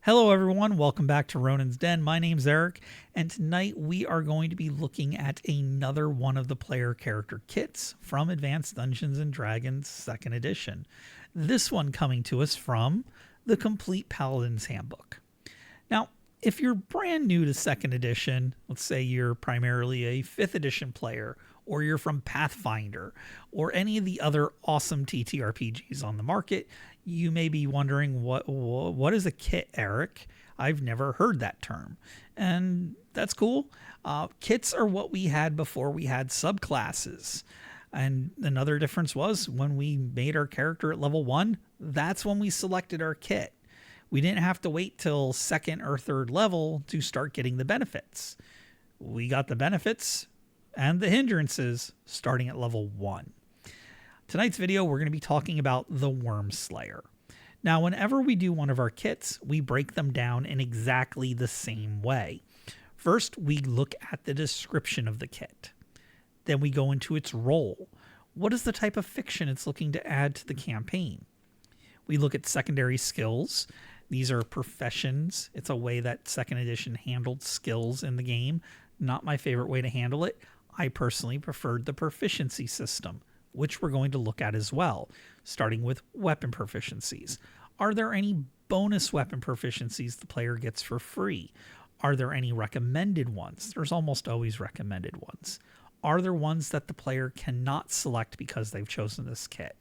Hello everyone, welcome back to Ronin's Den. My name's Eric, and tonight we are going to be looking at another one of the player character kits from Advanced Dungeons & Dragons 2nd edition. This one coming to us from the Complete Paladin's Handbook. Now, if you're brand new to 2nd edition, let's say you're primarily a 5th edition player, or you're from Pathfinder, or any of the other awesome TTRPGs on the market, you may be wondering, what is a kit, Eric? I've never heard that term. And that's cool. Kits are what we had before we had subclasses. And another difference was when we made our character at level 1, that's when we selected our kit. We didn't have to wait till 2nd or 3rd level to start getting the benefits. We got the benefits and the hindrances starting at level 1. Tonight's video, we're going to be talking about the Wyrmslayer. Now, whenever we do one of our kits, we break them down in exactly the same way. First, we look at the description of the kit. Then we go into its role. What is the type of fiction it's looking to add to the campaign? We look at secondary skills. These are professions. It's a way that 2nd edition handled skills in the game. Not my favorite way to handle it. I personally preferred the proficiency system, which we're going to look at as well, starting with weapon proficiencies. Are there any bonus weapon proficiencies the player gets for free? Are there any recommended ones? There's almost always recommended ones. Are there ones that the player cannot select because they've chosen this kit?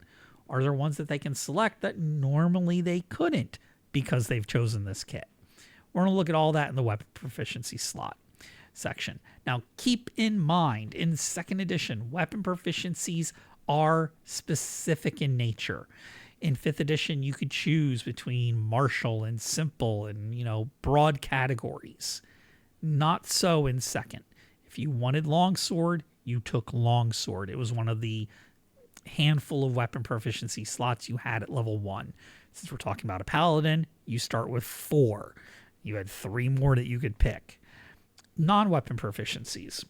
Are there ones that they can select that normally they couldn't because they've chosen this kit? We're going to look at all that in the weapon proficiency slot section. Now, keep in mind, in 2nd edition, weapon proficiencies are specific in nature. In 5th edition, you could choose between martial and simple and, broad categories. Not so in 2nd. If you wanted longsword, you took longsword. It was one of the handful of weapon proficiency slots you had at level 1. Since we're talking about a paladin, you start with 4. You had 3 more that you could pick. Non-weapon proficiencies.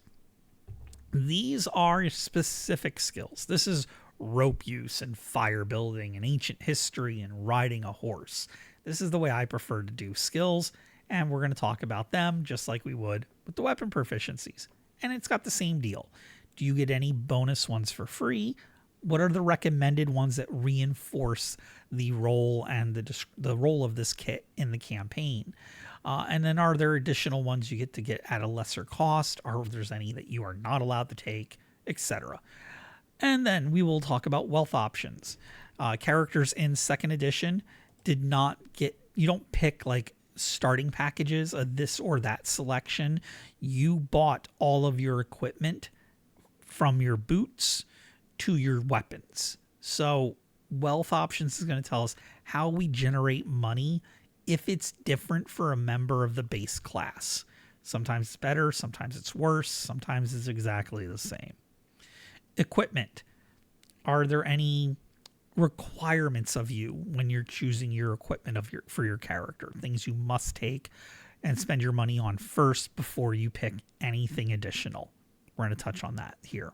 These are specific skills. This is rope use and fire building and ancient history and riding a horse. This is the way I prefer to do skills, and we're going to talk about them just like we would with the weapon proficiencies. And it's got the same deal. Do you get any bonus ones for free? What are the recommended ones that reinforce the role and the role of this kit in the campaign? And then are there additional ones you get to get at a lesser cost? Or if there's any that you are not allowed to take, etc. And then we will talk about wealth options. Characters in 2nd edition did not get, you don't pick like starting packages of this or that selection. You bought all of your equipment from your boots to your weapons. So wealth options is going to tell us how we generate money if it's different for a member of the base class. Sometimes it's better, sometimes it's worse, sometimes it's exactly the same. Equipment. Are there any requirements of you when you're choosing your equipment for your character? Things you must take and spend your money on first before you pick anything additional. We're going to touch on that here.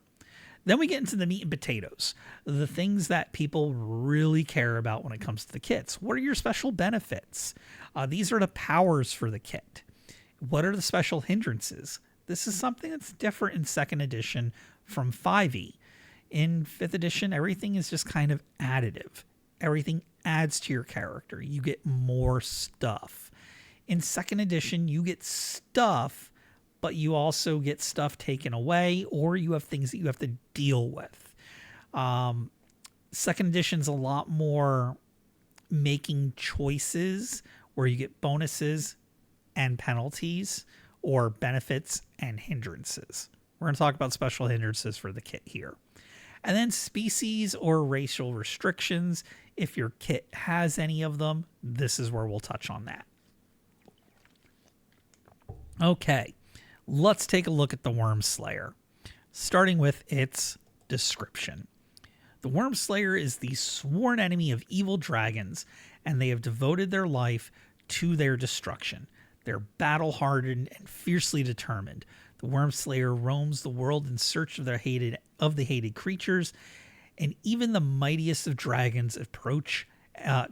Then we get into the meat and potatoes, the things that people really care about when it comes to the kits. What are your special benefits? These are the powers for the kit. What are the special hindrances? This is something that's different in 2nd edition from 5e. In 5th edition, everything is just kind of additive. Everything adds to your character. You get more stuff. In 2nd edition, you get stuff, but you also get stuff taken away, or you have things that you have to deal with. 2nd edition's a lot more making choices where you get bonuses and penalties, or benefits and hindrances. We're going to talk about special hindrances for the kit here. And then species or racial restrictions. If your kit has any of them, this is where we'll touch on that. Okay. Let's take a look at the Wyrmslayer, starting with its description. The Wyrmslayer is the sworn enemy of evil dragons, and they have devoted their life to their destruction. They're battle-hardened and fiercely determined. The Wyrmslayer roams the world in search of the hated creatures, and even the mightiest of dragons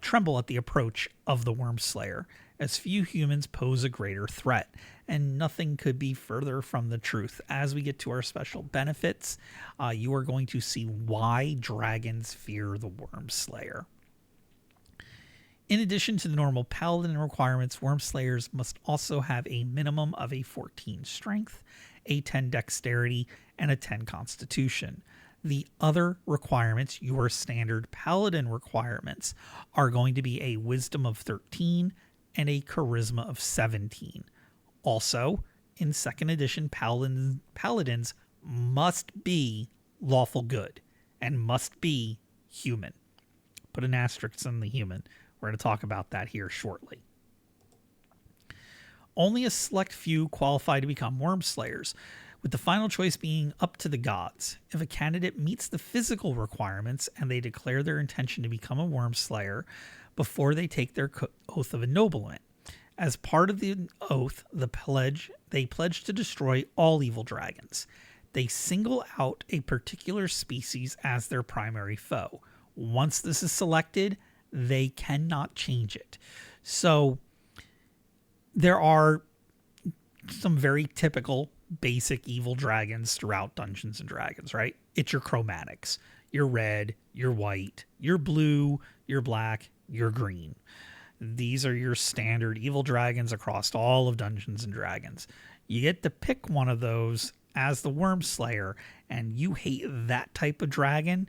tremble at the approach of the Wyrmslayer, as few humans pose a greater threat. And nothing could be further from the truth. As we get to our special benefits, you are going to see why dragons fear the Wyrmslayer. In addition to the normal Paladin requirements, Wyrmslayers must also have a minimum of a 14 strength, a 10 dexterity, and a 10 constitution. The other requirements, your standard Paladin requirements, are going to be a wisdom of 13 and a charisma of 17. Also, in 2nd edition, Paladins must be lawful good and must be human. Put an asterisk on the human. We're going to talk about that here shortly. Only a select few qualify to become Wyrmslayers, with the final choice being up to the gods. If a candidate meets the physical requirements and they declare their intention to become a Wyrmslayer before they take their oath of ennoblement. As part of the oath, they pledge to destroy all evil dragons. They single out a particular species as their primary foe. Once this is selected, they cannot change it. So there are some very typical basic evil dragons throughout Dungeons and Dragons, right? It's your chromatics. You're red, you're white, you're blue, you're black, you're green. These are your standard evil dragons across all of Dungeons and Dragons. You get to pick one of those as the Wyrmslayer, and you hate that type of dragon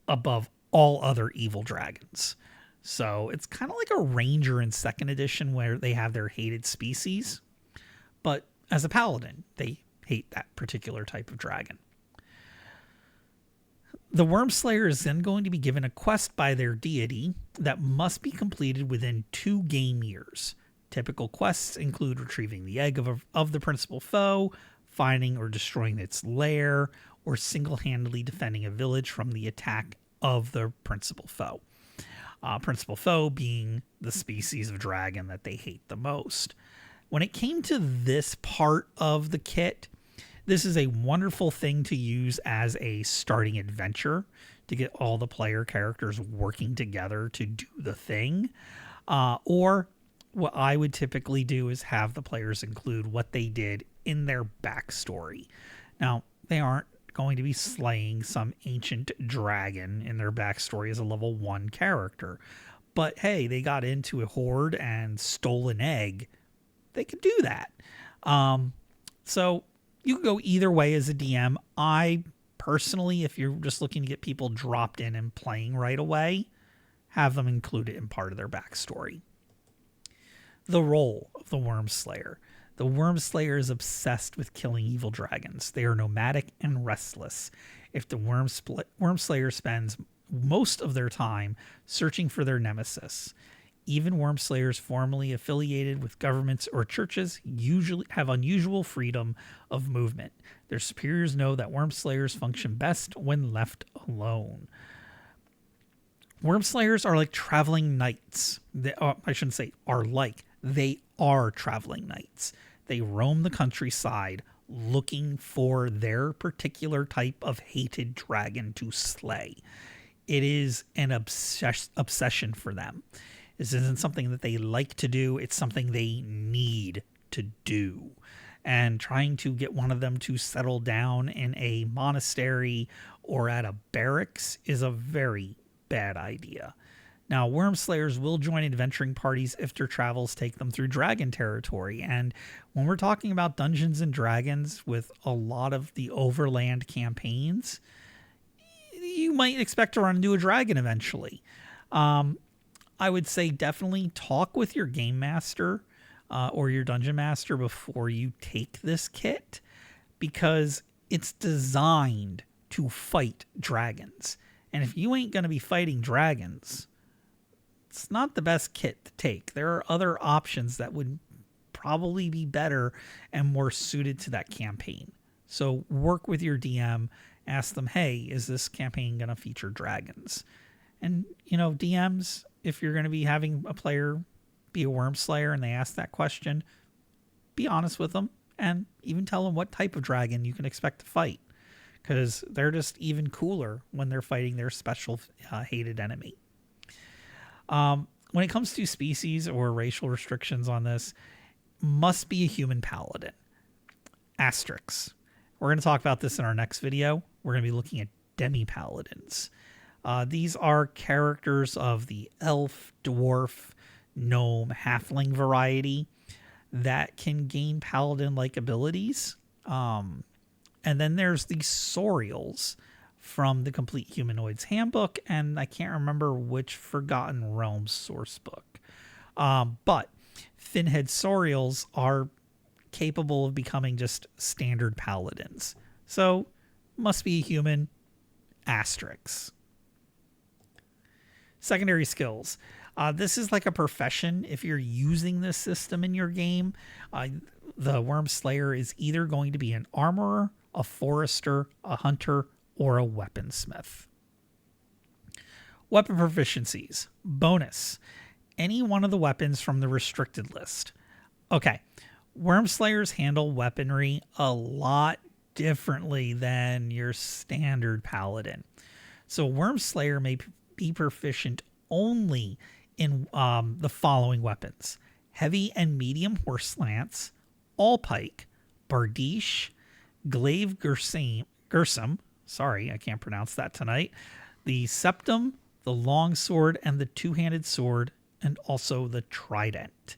above all other evil dragons. So it's kind of like a ranger in 2nd edition where they have their hated species, but as a paladin, they hate that particular type of dragon. The Wyrmslayer is then going to be given a quest by their deity that must be completed within 2 game years. Typical quests include retrieving the egg of the principal foe, finding or destroying its lair, or single-handedly defending a village from the attack of the principal foe. Principal foe being the species of dragon that they hate the most. When it came to this part of the kit, this is a wonderful thing to use as a starting adventure to get all the player characters working together to do the thing. Or what I would typically do is have the players include what they did in their backstory. Now, they aren't going to be slaying some ancient dragon in their backstory as a level 1 character. But hey, they got into a horde and stole an egg. They could do that. So you can go either way as a DM. I personally, if you're just looking to get people dropped in and playing right away, have them include it in part of their backstory. The role of the Wyrmslayer. The Wyrmslayer is obsessed with killing evil dragons. They are nomadic and restless. If the Wyrmslayer spends most of their time searching for their nemesis. Even Wyrmslayers formerly affiliated with governments or churches usually have unusual freedom of movement. Their superiors know that Wyrmslayers function best when left alone. Wyrmslayers are like traveling knights. They are traveling knights. They roam the countryside looking for their particular type of hated dragon to slay. It is an obsession for them. This isn't something that they like to do. It's something they need to do. And trying to get one of them to settle down in a monastery or at a barracks is a very bad idea. Now, Wyrmslayers will join adventuring parties if their travels take them through dragon territory. And when we're talking about Dungeons and Dragons with a lot of the overland campaigns, you might expect to run into a dragon eventually. I would say definitely talk with your game master or your dungeon master before you take this kit, because it's designed to fight dragons. And if you ain't going to be fighting dragons, it's not the best kit to take. There are other options that would probably be better and more suited to that campaign. So work with your DM, ask them, hey, is this campaign going to feature dragons? And, DMs, if you're going to be having a player be a Wyrmslayer and they ask that question, be honest with them and even tell them what type of dragon you can expect to fight, because they're just even cooler when they're fighting their special hated enemy. when it comes to species or racial restrictions on this, must be a human paladin. Asterisks. We're going to talk about this in our next video. We're going to be looking at demi-paladins. These are characters of the elf, dwarf, gnome, halfling variety that can gain paladin-like abilities. And then there's the Sorials from the Complete Humanoids Handbook, and I can't remember which Forgotten Realms source book. But Finhead Sorials are capable of becoming just standard paladins. So, must be a human. Asterisks. Secondary skills. This is like a profession. If you're using this system in your game, the Wyrmslayer is either going to be an armorer, a forester, a hunter, or a weaponsmith. Weapon proficiencies. Bonus. Any one of the weapons from the restricted list. Okay, Wyrmslayers handle weaponry a lot differently than your standard paladin. So Wyrmslayer may be proficient only in the following weapons: heavy and medium horse lance, all pike, bardiche, glaive gersum. Sorry, I can't pronounce that tonight. The septum, the long sword, and the two-handed sword, and also the trident.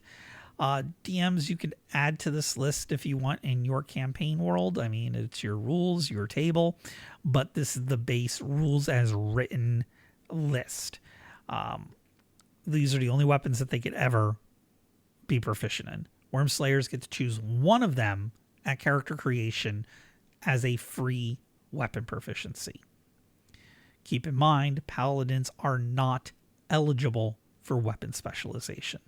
DMs, you could add to this list if you want in your campaign world. I mean, it's your rules, your table, but this is the base rules as written list. These are the only weapons that they could ever be proficient in. Wyrmslayers get to choose one of them at character creation as a free weapon proficiency. Keep in mind, paladins are not eligible for weapon specialization.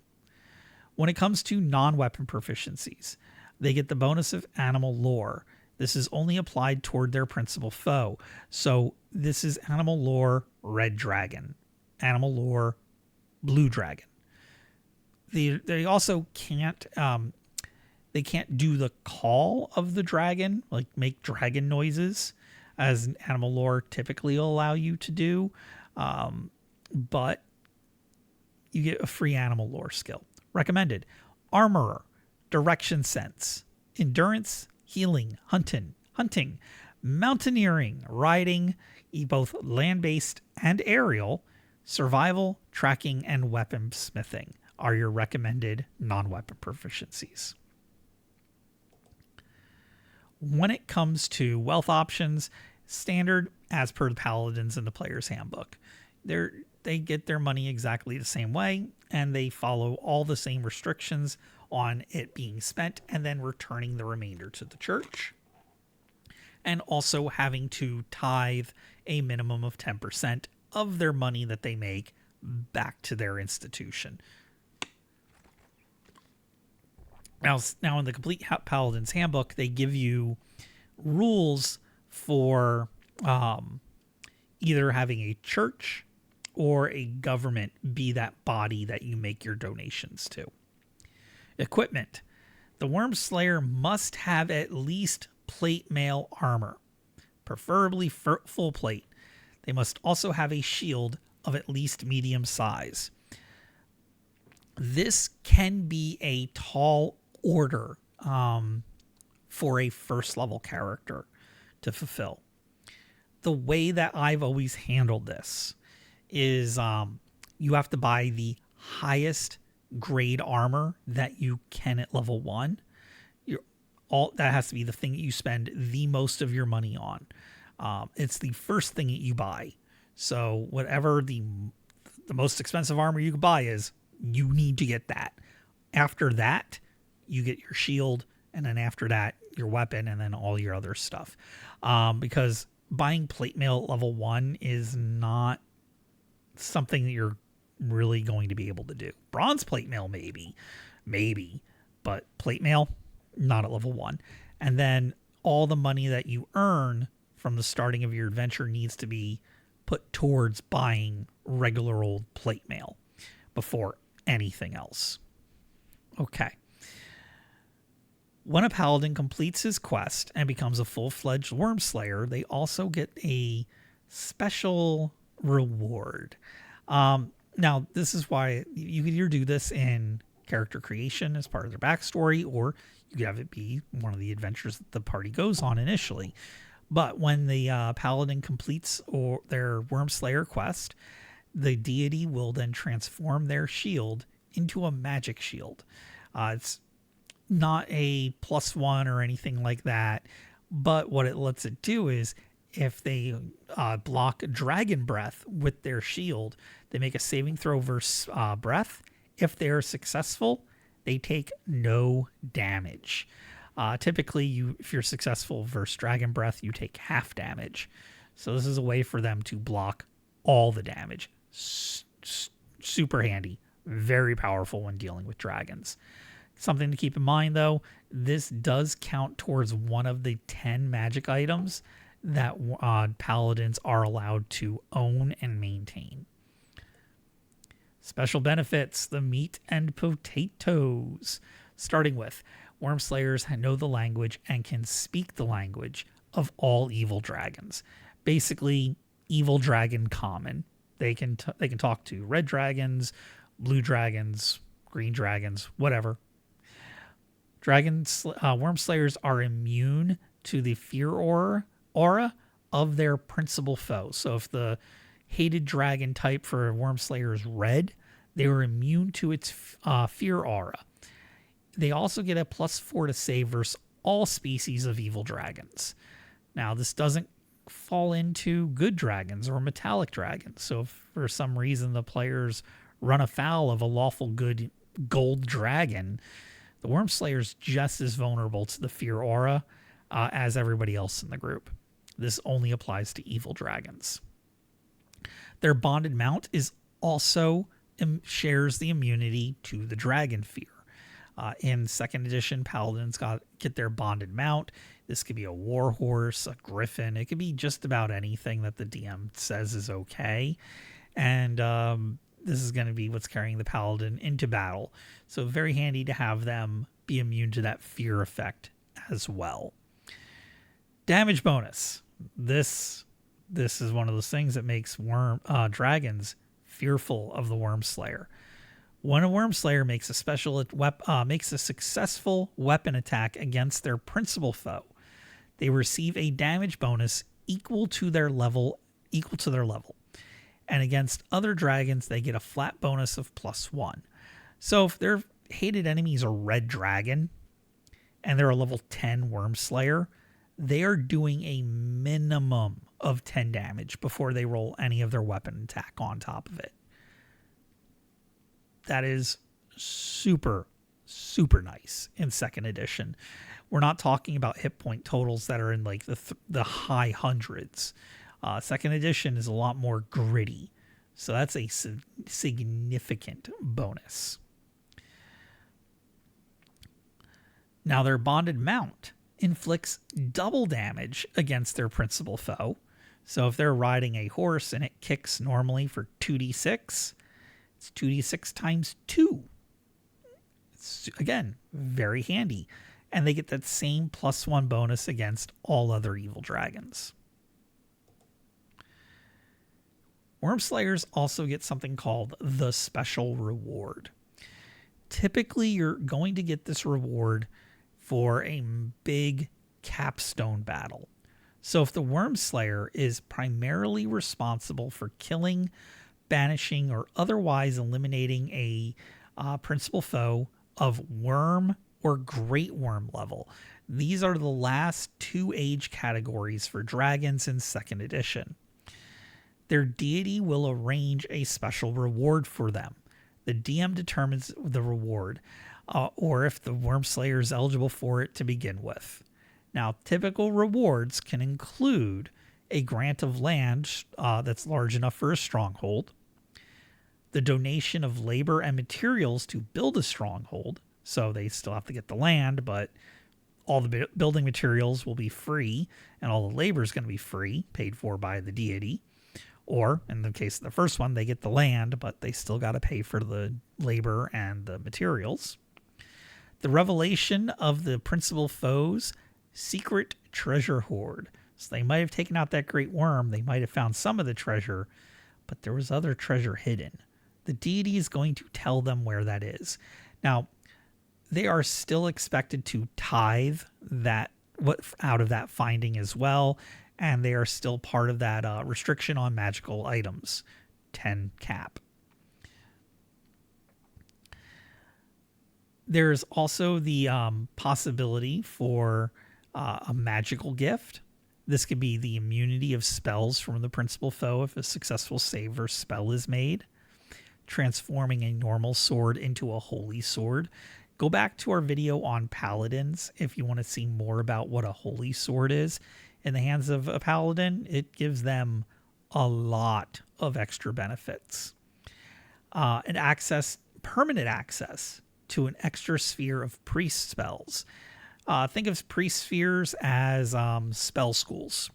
When it comes to non-weapon proficiencies, they get the bonus of animal lore. This is only applied toward their principal foe. So this is animal lore red dragon, animal lore blue dragon. They also can't they can't do the call of the dragon, like make dragon noises, as animal lore typically will allow you to do. But you get a free animal lore skill. Recommended: armorer, direction sense, endurance, healing, hunting, mountaineering, riding, both land-based and aerial, survival, tracking, and weapon smithing are your recommended non-weapon proficiencies. When it comes to wealth options, standard as per the paladins in the player's handbook. They get their money exactly the same way, and they follow all the same restrictions on it being spent and then returning the remainder to the church, and also having to tithe a minimum of 10% of their money that they make back to their institution. Now in the Complete Paladin's Handbook, they give you rules for either having a church or a government be that body that you make your donations to. Equipment. The Wyrmslayer must have at least plate mail armor, preferably full plate. They must also have a shield of at least medium size. This can be a tall order for a first level character to fulfill. The way that I've always handled this is you have to buy the highest grade armor that you can at level 1. That has to be the thing that you spend the most of your money on. It's the first thing that you buy. So whatever the most expensive armor you can buy is, you need to get that. After that, you get your shield, and then after that, your weapon, and then all your other stuff. Because buying plate mail at level 1 is not something that you're really going to be able to do. Bronze plate mail, maybe, but plate mail, not at level 1. And then all the money that you earn from the starting of your adventure needs to be put towards buying regular old plate mail before anything else. Okay. When a paladin completes his quest and becomes a full-fledged Wyrmslayer, they also get a special reward. Now, this is why you could either do this in character creation as part of their backstory, or you could have it be one of the adventures that the party goes on initially. But when the Paladin completes or their Wyrmslayer quest, the deity will then transform their shield into a magic shield. It's not a +1 or anything like that, but what it lets it do is if they block dragon breath with their shield, they make a saving throw versus breath. If they're successful, they take no damage. Typically, if you're successful versus dragon breath, you take half damage. So this is a way for them to block all the damage. Super handy. Very powerful when dealing with dragons. Something to keep in mind, though, this does count towards one of the 10 magic items that paladins are allowed to own and maintain. Special benefits, the meat and potatoes. Starting with, Wyrmslayers know the language and can speak the language of all evil dragons. Basically, evil dragon common. They can talk to red dragons, blue dragons, green dragons, whatever. Wyrmslayers are immune to the fear aura of their principal foe. So if the hated dragon type for Wyrmslayer is red, they are immune to its fear aura. They also get a +4 to save versus all species of evil dragons. Now, this doesn't fall into good dragons or metallic dragons. So if for some reason the players run afoul of a lawful good gold dragon, the Wyrmslayer's just as vulnerable to the fear aura as everybody else in the group. This only applies to evil dragons. Their bonded mount is also shares the immunity to the dragon fear. In 2nd edition, Paladins get their bonded mount. This could be a war horse, a griffin. It could be just about anything that the DM says is okay. And this is going to be what's carrying the Paladin into battle. So very handy to have them be immune to that fear effect as well. Damage bonus. This is one of those things that makes dragons fearful of the Wyrmslayer. When a Wyrmslayer makes a successful weapon attack against their principal foe, they receive a damage bonus equal to their level. And against other dragons, they get a flat bonus of +1. So if their hated enemies are red dragon and they're a level 10 Wyrmslayer, they are doing a minimum of 10 damage before they roll any of their weapon attack on top of it. That is super, super nice in 2nd edition. We're not talking about hit point totals that are in like the high hundreds. 2nd edition is a lot more gritty. So that's a significant bonus. Now their bonded mount inflicts double damage against their principal foe. So if they're riding a horse and it kicks normally for 2d6, it's 2d6 times 2. It's, again, very handy. And they get that same +1 bonus against all other evil dragons. Wyrmslayers also get something called the special reward. Typically, you're going to get this reward for a big capstone battle. So if the Wyrmslayer is primarily responsible for killing, banishing, or otherwise eliminating a principal foe of worm or great worm level, these are the last 2 age categories for dragons in 2nd edition. Their deity will arrange a special reward for them. The DM determines the reward, or if the Wyrmslayer is eligible for it to begin with. Now, typical rewards can include a grant of land that's large enough for a stronghold, the donation of labor and materials to build a stronghold, so they still have to get the land, but all the building materials will be free, and all the labor is going to be free, paid for by the deity. Or, in the case of the first one, they get the land, but they still got to pay for the labor and the materials. The revelation of the principal foe's secret treasure hoard. So they might have taken out that great worm. They might have found some of the treasure, but there was other treasure hidden. the deity is going to tell them where that is. Now, they are still expected to tithe that out of that finding as well, and they are still part of that restriction on magical items, 10 cap. There's also the possibility for a magical gift. This could be the immunity of spells from the principal foe if a successful save or spell is made. Transforming a normal sword into a holy sword. Go back to our video on paladins if you want to see more about what a holy sword is. In the hands of a paladin, it gives them a lot of extra benefits. And permanent access to an extra sphere of priest spells. Think of priest spheres as spell schools.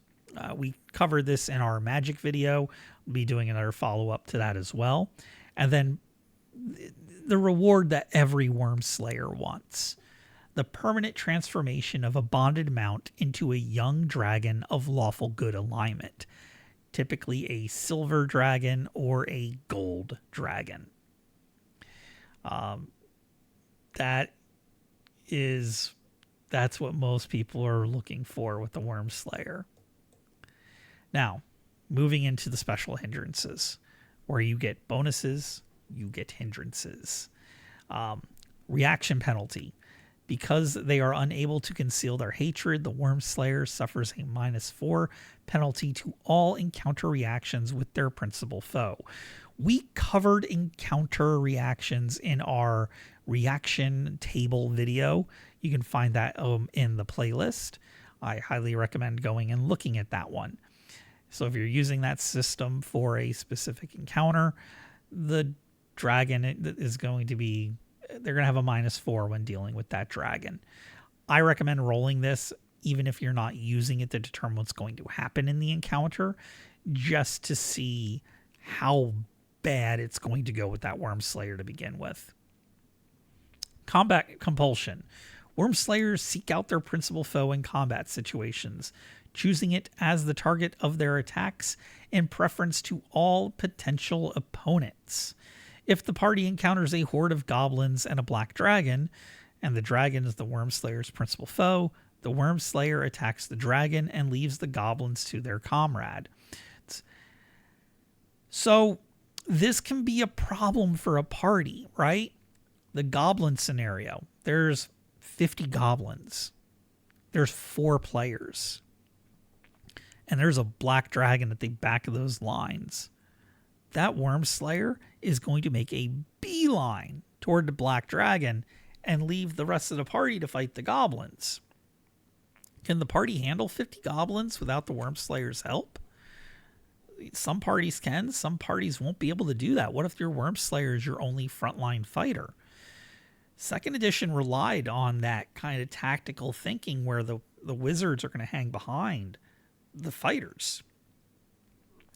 We covered this in our magic video. We'll be doing another follow-up to that as well. And then the reward that every Wyrmslayer wants. The permanent transformation of a bonded mount into a young dragon of lawful good alignment. Typically a silver dragon or a gold dragon. That's what most people are looking for with the Wyrmslayer. Now, moving into the special hindrances, where you get bonuses, you get hindrances. Reaction penalty. Because they are unable to conceal their hatred, the Wyrmslayer suffers a -4 penalty to all encounter reactions with their principal foe. We covered encounter reactions in our reaction table video. You can find that in the playlist. I highly recommend going and looking at that one. So if you're using that system for a specific encounter, the dragon is going to be, they're going to have a -4 when dealing with that dragon. I recommend rolling this even if you're not using it to determine what's going to happen in the encounter, just to see how bad it's going to go with that Wyrmslayer to begin with. Combat compulsion. Wyrmslayers seek out their principal foe in combat situations, choosing it as the target of their attacks in preference to all potential opponents. If the party encounters a horde of goblins and a black dragon, and the dragon is the Wyrmslayer's principal foe, the Wyrmslayer attacks the dragon and leaves the goblins to their comrade. So this can be a problem for a party, right? The goblin scenario. There's 50 goblins. There's 4 players. And there's a black dragon at the back of those lines. That Wyrmslayer is going to make a beeline toward the black dragon and leave the rest of the party to fight the goblins. Can the party handle 50 goblins without the Wyrmslayer's help? Some parties can. Some parties won't be able to do that. What if your Wyrmslayer is your only frontline fighter? Second edition relied on that kind of tactical thinking where the wizards are going to hang behind the fighters.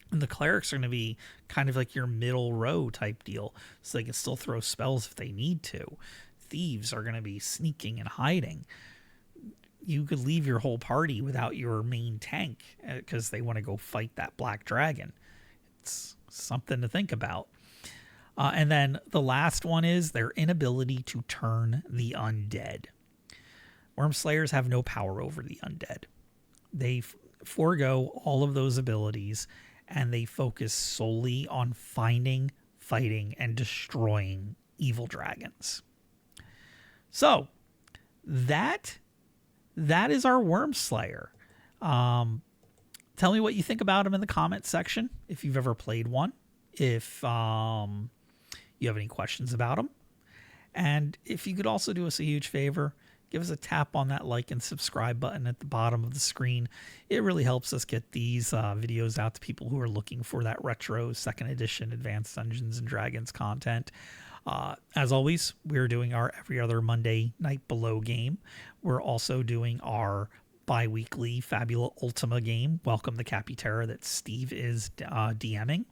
And the clerics are going to be kind of like your middle row type deal, so they can still throw spells if they need to. Thieves are going to be sneaking and hiding. You could leave your whole party without your main tank because they want to go fight that black dragon. It's something to think about. And then the last one is their inability to turn the undead. Wyrmslayers have no power over the undead. They forego all of those abilities, and they focus solely on finding, fighting, and destroying evil dragons. So that is our Wyrmslayer. Tell me what you think about him in the comments section. If you've ever played one, if you have any questions about him, and if you could also do us a huge favor, give us a tap on that like and subscribe button at the bottom of the screen. It really helps us get these videos out to people who are looking for that retro 2nd edition Advanced Dungeons & Dragons content. As always, we're doing our every other Monday Night Below game. We're also doing our bi-weekly Fabula Ultima game, Welcome to Capiterra, that Steve is DMing.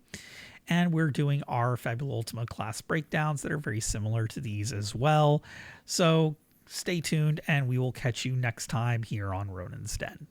And we're doing our Fabula Ultima class breakdowns that are very similar to these as well. So stay tuned, and we will catch you next time here on Ronin's Den.